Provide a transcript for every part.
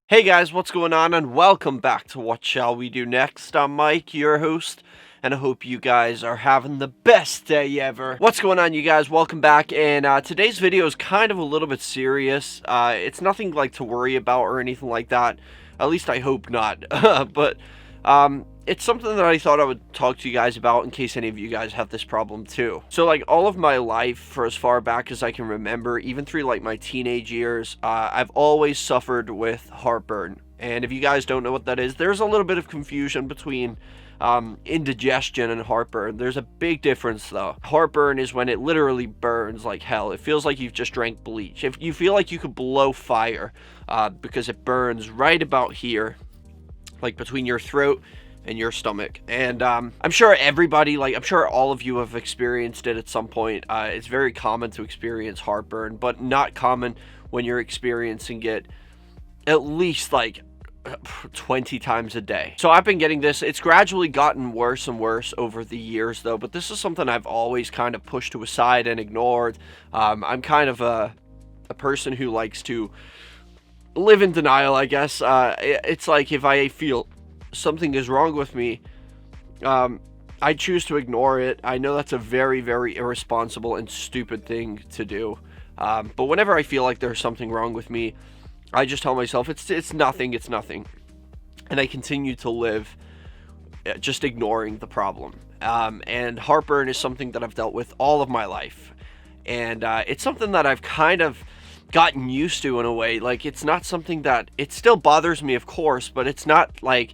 Hey guys, what's going on? And welcome back to What Shall We Do Next? I'm Mike, your host, and I hope you guys are having the best day ever. What's going on, you guys? Welcome back, and today's video is kind of a little bit serious. It's nothing like to worry about or anything like that. At least I hope not. But it's something that I thought I would talk to you guys about in case any of you guys have this problem too. So like all of my life, for as far back as I can remember, even through like my teenage years, I've always suffered with heartburn. And if you guys don't know what that is, there's a little bit of confusion between indigestion and heartburn. There's a big difference though. Heartburn is when it literally burns like hell. It feels like you've just drank bleach. If you feel like you could blow fire, because it burns right about here, like between your throat and your stomach. And I'm sure everybody, I'm sure all of you have experienced it at some point. It's very common to experience heartburn, but not common when you're experiencing it at least 20 times a day. So I've been getting this. It's gradually gotten worse and worse over the years though, but this is something I've always kind of pushed to a side and ignored. I'm kind of a person who likes to live in denial, I guess. It's like if I feel something is wrong with me, I choose to ignore it. I know that's a very, very irresponsible and stupid thing to do. But whenever I feel like there's something wrong with me, I just tell myself it's nothing, it's nothing. And I continue to live just ignoring the problem. And heartburn is something that I've dealt with all of my life. And it's something that I've kind of gotten used to in a way. Like, it's not something that, it still bothers me, of course, but it's not like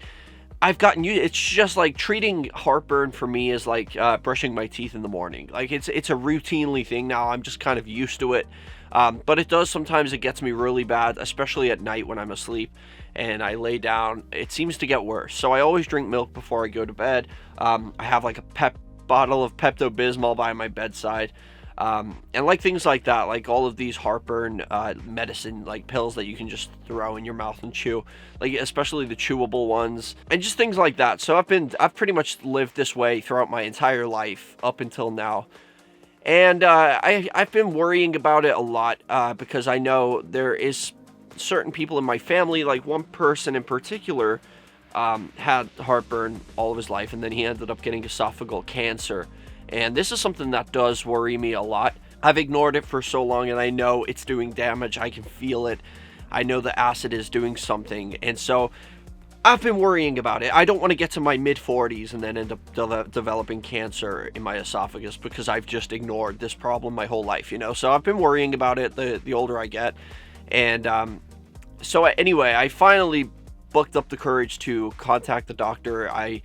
I've gotten used. It's just like treating heartburn for me is like brushing my teeth in the morning. Like, it's a routinely thing now. I'm just kind of used to it. But it does sometimes, it gets me really bad, especially at night when I'm asleep and I lay down. It seems to get worse. So I always drink milk before I go to bed. I have like a bottle of Pepto-Bismol by my bedside. And like things like that, like all of these heartburn medicine, like pills that you can just throw in your mouth and chew, like especially the chewable ones, and just things like that. So I've pretty much lived this way throughout my entire life up until now. And I've been worrying about it a lot because I know there is certain people in my family, like one person in particular had heartburn all of his life, and then he ended up getting esophageal cancer. And this is something that does worry me a lot. I've ignored it for so long, and I know it's doing damage. I can feel it. I know the acid is doing something. And so I've been worrying about it. I don't want to get to my mid-40s and then end up developing cancer in my esophagus because I've just ignored this problem my whole life, you know? So I've been worrying about it the older I get. And so anyway, I finally booked up the courage to contact the doctor. I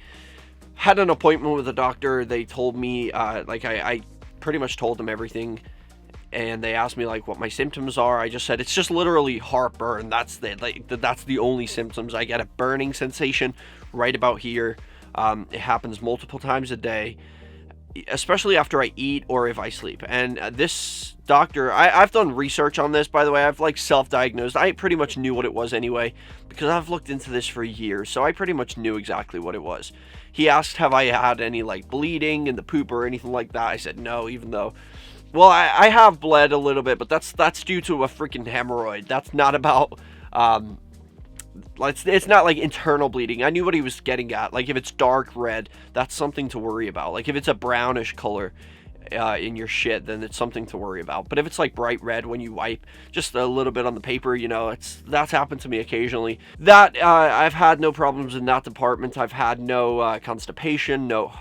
had an appointment with the doctor. They told me, I pretty much told them everything, and they asked me what my symptoms are. I just said it's just literally heartburn. That's the only symptoms. I get a burning sensation right about here. It happens multiple times a day, especially after I eat or if I sleep. And this doctor, I've done research on this, by the way. I've self-diagnosed. I pretty much knew what it was anyway, because I've looked into this for years, so I pretty much knew exactly what it was. He asked, have I had any bleeding in the poop or anything like that? I said no, even though, well, I have bled a little bit, but that's due to a freaking hemorrhoid. That's not about it's not like internal bleeding. I knew what he was getting at. Like, if it's dark red, that's something to worry about. Like, if it's a brownish color in your shit, then it's something to worry about. But if it's bright red when you wipe just a little bit on the paper, that's happened to me occasionally. That I've had no problems in that department. I've had no constipation, no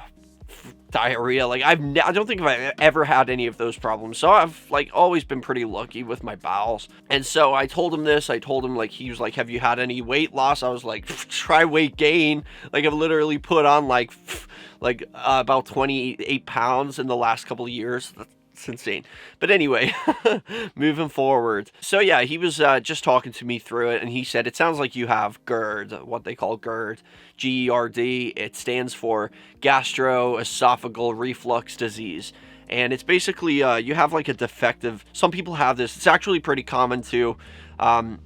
diarrhea. I don't think I've ever had any of those problems. So I've always been pretty lucky with my bowels. And so I told him this. I told him, he was like, have you had any weight loss? I was like, try weight gain. I've literally put on about 28 pounds in the last couple of years. That's insane. But anyway, moving forward. So yeah, he was just talking to me through it, and he said, it sounds like you have GERD, what they call GERD, GERD. It stands for Gastroesophageal Reflux Disease. And it's basically, you have a defective, some people have this, it's actually pretty common too. And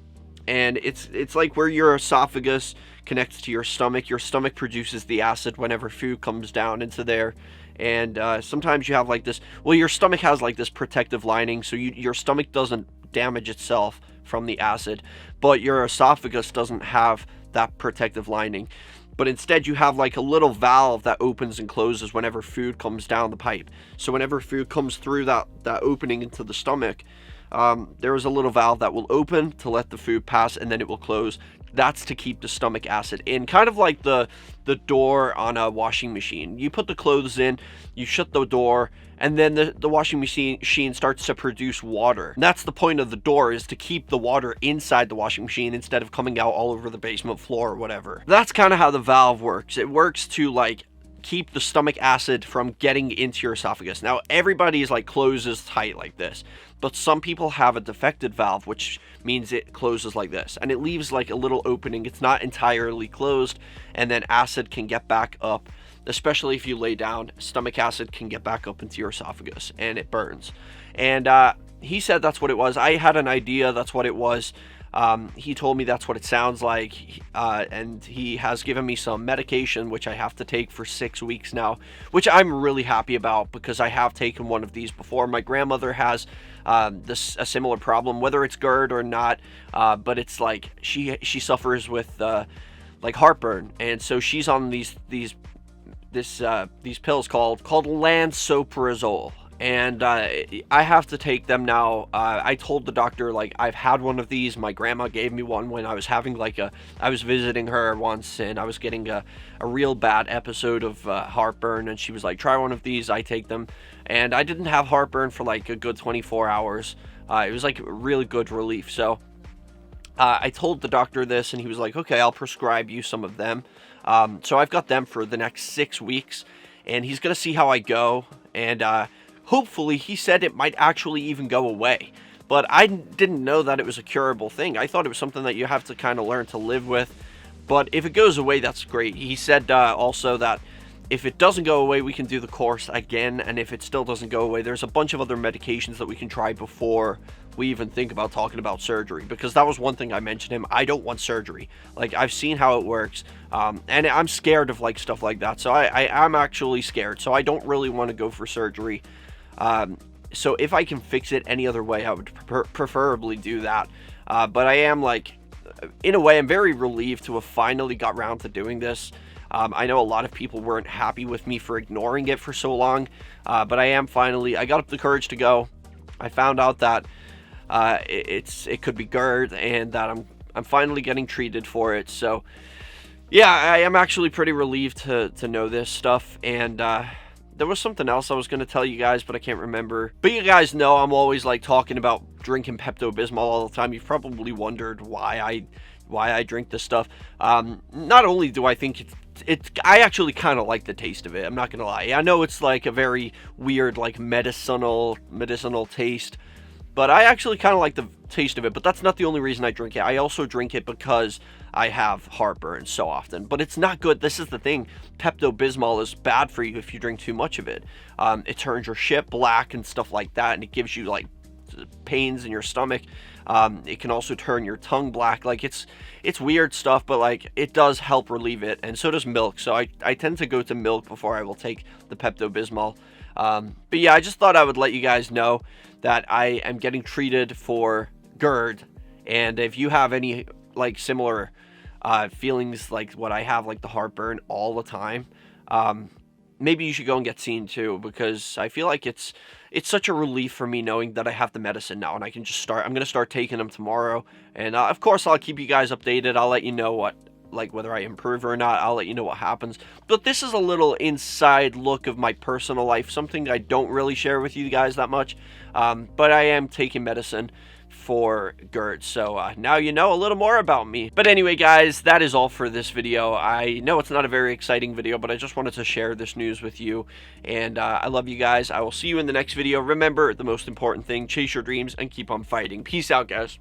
it's where your esophagus connects to your stomach produces the acid whenever food comes down into there. And sometimes you have this, well, your stomach has this protective lining, so your stomach doesn't damage itself from the acid, but your esophagus doesn't have that protective lining. But instead you have like a little valve that opens and closes whenever food comes down the pipe. So whenever food comes through that opening into the stomach, there is a little valve that will open to let the food pass, and then it will close. That's to keep the stomach acid in, kind of like the door on a washing machine. You put the clothes in, you shut the door, and then the washing machine starts to produce water. And that's the point of the door, is to keep the water inside the washing machine instead of coming out all over the basement floor or whatever. That's kind of how the valve works. It works to like keep the stomach acid from getting into your esophagus. Now everybody's like closes tight like this, but some people have a defected valve, which means it closes like this, and it leaves like a little opening. It's not entirely closed, and then acid can get back up, especially if you lay down. Stomach acid can get back up into your esophagus, and it burns. And he said that's what it was. I had an idea that's what it was. He told me that's what it sounds like, and he has given me some medication, which I have to take for 6 weeks now, which I'm really happy about, because I have taken one of these before. My grandmother has a similar problem, whether it's GERD or not, but it's like she suffers with like heartburn, and so she's on these pills called Lansoprazole. And I have to take them now. I told the doctor, like, I've had one of these. My grandma gave me one when I was having like I was visiting her once, and I was getting a real bad episode of heartburn, and she was like, try one of these. I take them, and I didn't have heartburn for like a good 24 hours. It was like really good relief. So I told the doctor this, and he was like, okay, I'll prescribe you some of them. So I've got them for the next 6 weeks, and he's gonna see how I go, and hopefully, he said it might actually even go away. But I didn't know that it was a curable thing. I thought it was something that you have to kind of learn to live with. But if it goes away, that's great. He said also that if it doesn't go away, we can do the course again. And if it still doesn't go away, there's a bunch of other medications that we can try before we even think about talking about surgery. Because that was one thing I mentioned him. I don't want surgery. Like, I've seen how it works. And I'm scared of like stuff like that. So I'm actually scared. So I don't really want to go for surgery. So if I can fix it any other way, I would preferably do that. But I am like, in a way, I'm very relieved to have finally got around to doing this. I know a lot of people weren't happy with me for ignoring it for so long, but I got up the courage to go. I found out that it could be GERD, and that I'm finally getting treated for it. So yeah, I am actually pretty relieved to know this stuff. And there was something else I was going to tell you guys, but I can't remember. But you guys know I'm always like talking about drinking Pepto-Bismol all the time. You've probably wondered why I drink this stuff. Not only do I think I actually kind of like the taste of it. I'm not going to lie. I know it's like a very weird, like medicinal taste, but I actually kind of like the taste of it. But that's not the only reason I drink it. I also drink it because I have heartburn so often. But it's not good. This is the thing. Pepto-Bismol is bad for you if you drink too much of it. It turns your shit black and stuff like that, and it gives you like pains in your stomach. It can also turn your tongue black. Like, it's weird stuff, but like it does help relieve it, and so does milk. So I tend to go to milk before I will take the Pepto-Bismol. But yeah, I just thought I would let you guys know that I am getting treated for GERD, and if you have any like similar feelings like what I have, like the heartburn all the time, maybe you should go and get seen too, because I feel like it's such a relief for me knowing that I have the medicine now, and I can just start. I'm going to start taking them tomorrow, and of course I'll keep you guys updated. I'll let you know whether I improve or not. I'll let you know what happens. But this is a little inside look of my personal life, something I don't really share with you guys that much, but I am taking medicine for GERD, so now you know a little more about me. But anyway, guys, that is all for this video. I know it's not a very exciting video, but I just wanted to share this news with you, and I love you guys. I will see you in the next video. Remember, the most important thing, chase your dreams and keep on fighting. Peace out, guys.